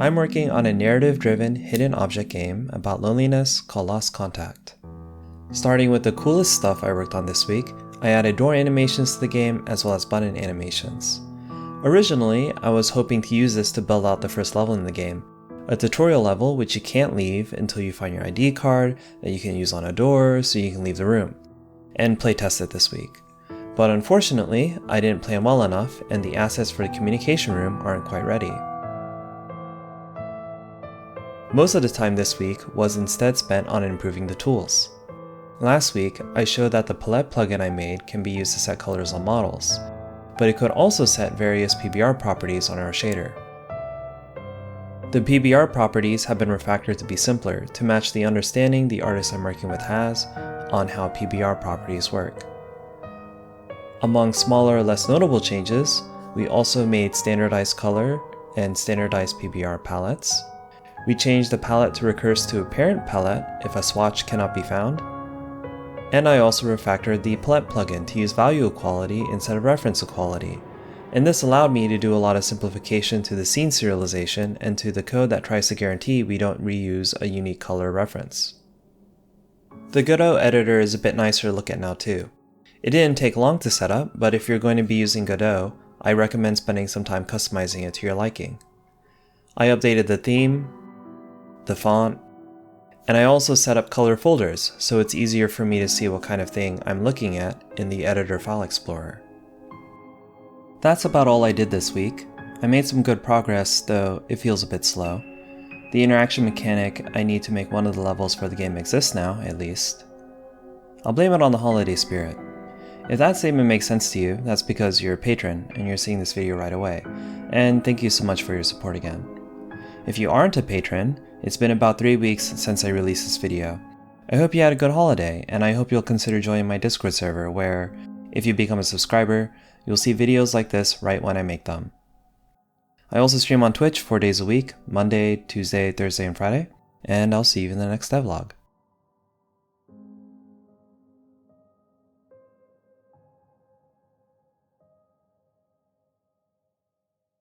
I'm working on a narrative-driven hidden object game about loneliness called Lost Contact. Starting with the coolest stuff I worked on this week, I added door animations to the game as well as button animations. Originally, I was hoping to use this to build out the first level in the game, a tutorial level which you can't leave until you find your ID card that you can use on a door so you can leave the room, and playtest it this week. But unfortunately, I didn't plan well enough and the assets for the communication room aren't quite ready. Most of the time this week was instead spent on improving the tools. Last week, I showed that the palette plugin I made can be used to set colors on models, but it could also set various PBR properties on our shader. The PBR properties have been refactored to be simpler to match the understanding the artist I'm working with has on how PBR properties work. Among smaller, less notable changes, we also made standardized color and standardized PBR palettes. We changed the palette to recurse to a parent palette if a swatch cannot be found. And I also refactored the palette plugin to use value equality instead of reference equality. And this allowed me to do a lot of simplification to the scene serialization and to the code that tries to guarantee we don't reuse a unique color reference. The Godot editor is a bit nicer to look at now too. It didn't take long to set up, but if you're going to be using Godot, I recommend spending some time customizing it to your liking. I updated the theme, the font, and I also set up color folders so it's easier for me to see what kind of thing I'm looking at in the editor file explorer. That's about all I did this week. I made some good progress, though it feels a bit slow. The interaction mechanic, I need to make one of the levels for the game exist now, at least. I'll blame it on the holiday spirit. If that statement makes sense to you, that's because you're a patron and you're seeing this video right away, and thank you so much for your support again. If you aren't a patron, it's been about 3 weeks since I released this video. I hope you had a good holiday, and I hope you'll consider joining my Discord server where, if you become a subscriber, you'll see videos like this right when I make them. I also stream on Twitch 4 days a week, Monday, Tuesday, Thursday, and Friday, and I'll see you in the next devlog.